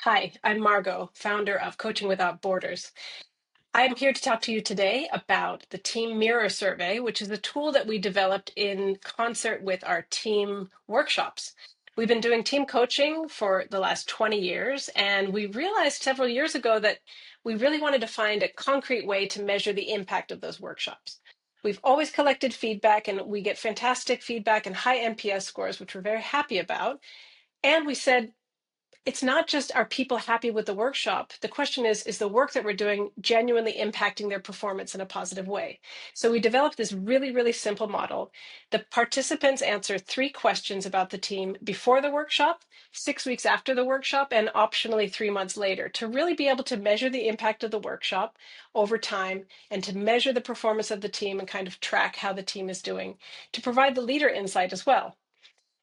Hi, I'm Margot, founder of Coaching Without Borders. I'm here to talk to you today about the Team Mirror Survey, which is a tool that we developed in concert with our team workshops. We've been doing team coaching for the last 20 years, and we realized several years ago that we really wanted to find a concrete way to measure the impact of those workshops. We've always collected feedback, and we get fantastic feedback and high NPS scores, which we're very happy about. And we said, it's not just are people happy with the workshop? The question is the work that we're doing genuinely impacting their performance in a positive way? So we developed this really, really simple model. The participants answer 3 questions about the team before the workshop, 6 weeks after the workshop, and optionally 3 months later to really be able to measure the impact of the workshop over time and to measure the performance of the team and kind of track how the team is doing, to provide the leader insight as well.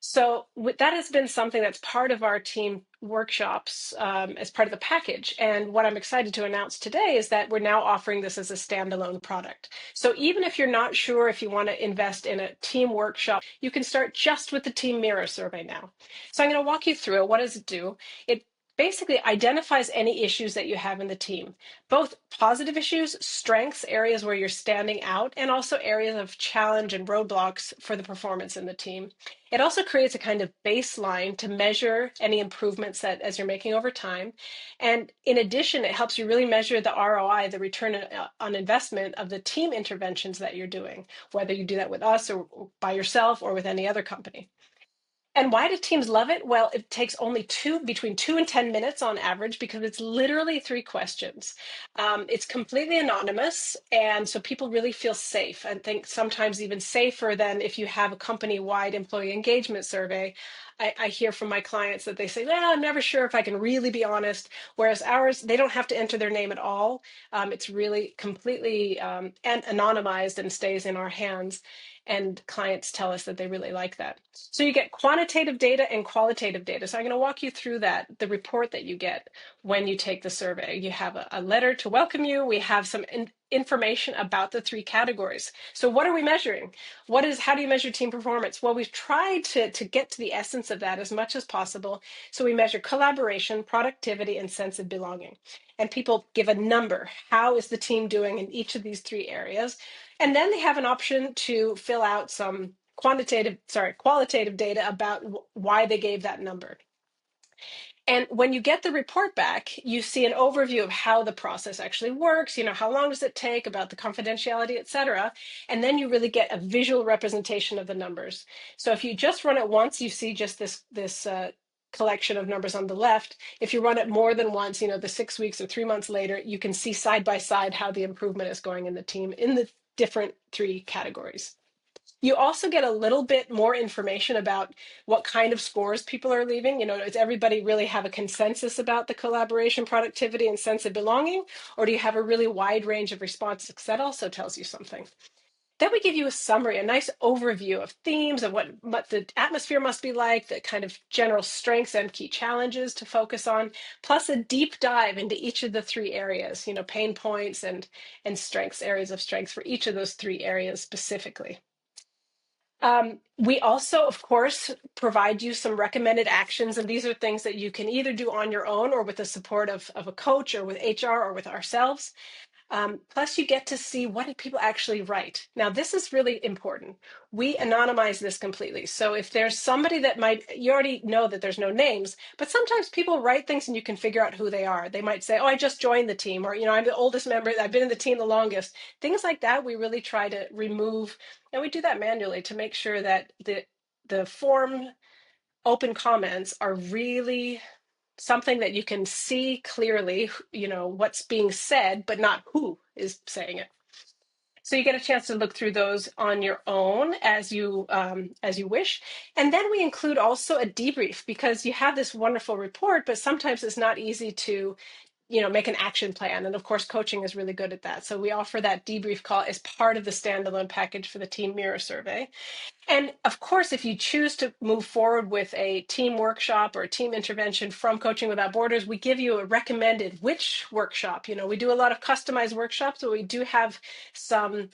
So that has been something that's part of our team workshops as part of the package. And what I'm excited to announce today is that we're now offering this as a standalone product. So even if you're not sure if you want to invest in a team workshop, you can start just with the Team Mirror survey now. So I'm going to walk you through it. What does it do? It basically identifies any issues that you have in the team, both positive issues, strengths, areas where you're standing out, and also areas of challenge and roadblocks for the performance in the team. It also creates a kind of baseline to measure any improvements that as you're making over time. And in addition, it helps you really measure the ROI, the return on investment of the team interventions that you're doing, whether you do that with us or by yourself or with any other company. And why do teams love it? Well, it takes only between 2 and 10 minutes on average because it's literally 3 questions. It's completely anonymous, and so people really feel safe. I think sometimes even safer than if you have a company-wide employee engagement survey. I hear from my clients that they say, "Well, I'm never sure if I can really be honest." Whereas ours, they don't have to enter their name at all. It's really completely and anonymized and stays in our hands. And clients tell us that they really like that. So you get quantitative data and qualitative data. So I'm going to walk you through that, the report that you get when you take the survey. You have a letter to welcome you. We have some information about the 3 categories. So what are we measuring? How do you measure team performance? Well, we've tried to get to the essence of that as much as possible. So we measure collaboration, productivity, and sense of belonging. And people give a number. How is the team doing in each of these 3 areas? And then they have an option to fill out some qualitative data about why they gave that number. And when you get the report back, you see an overview of how the process actually works, how long does it take, about the confidentiality, et cetera. And then you really get a visual representation of the numbers. So if you just run it once, you see just this collection of numbers on the left. If you run it more than once, the 6 weeks or 3 months later, you can see side by side how the improvement is going in the team in the different 3 categories. You also get a little bit more information about what kind of scores people are leaving. Does everybody really have a consensus about the collaboration, productivity, and sense of belonging? Or do you have a really wide range of responses? That also tells you something. Then we give you a summary, a nice overview of themes of what the atmosphere must be like, the kind of general strengths and key challenges to focus on, plus a deep dive into each of the 3 areas, pain points and strengths, areas of strength for each of those 3 areas specifically. We also, of course, provide you some recommended actions, and these are things that you can either do on your own or with the support of a coach or with HR or with ourselves. Plus, you get to see what did people actually write. Now, this is really important. We anonymize this completely. So if there's somebody you already know that there's no names, but sometimes people write things and you can figure out who they are. They might say, "Oh, I just joined the team," or, "I'm the oldest member. I've been in the team the longest." Things like that, we really try to remove, and we do that manually to make sure that the form open comments are really something that you can see clearly, what's being said, but not who is saying it. So you get a chance to look through those on your own as you wish. And then we include also a debrief because you have this wonderful report, but sometimes it's not easy to make an action plan. And of course, coaching is really good at that. So we offer that debrief call as part of the standalone package for the Team Mirror survey. And of course, if you choose to move forward with a team workshop or a team intervention from Coaching Without Borders, we give you a recommended which workshop. We do a lot of customized workshops, but we do have some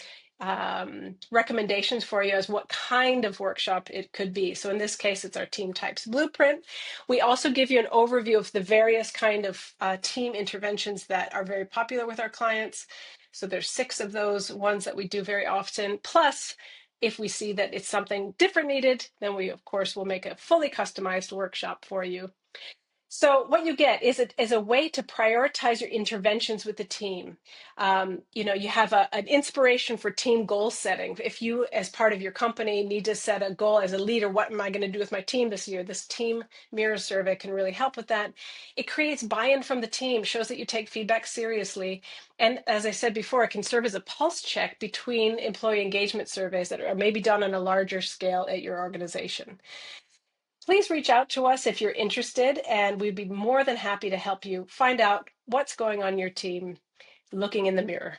recommendations for you as what kind of workshop it could be. So in this case, it's our team types blueprint. We also give you an overview of the various kind of team interventions that are very popular with our clients. So there's 6 of those ones that we do very often. Plus, if we see that it's something different needed, then we, of course, will make a fully customized workshop for you. So what you get is a way to prioritize your interventions with the team. You have an inspiration for team goal setting. If you, as part of your company, need to set a goal as a leader, what am I going to do with my team this year? This team mirror survey can really help with that. It creates buy-in from the team, shows that you take feedback seriously. And as I said before, it can serve as a pulse check between employee engagement surveys that are maybe done on a larger scale at your organization. Please reach out to us if you're interested, and we'd be more than happy to help you find out what's going on in your team looking in the mirror.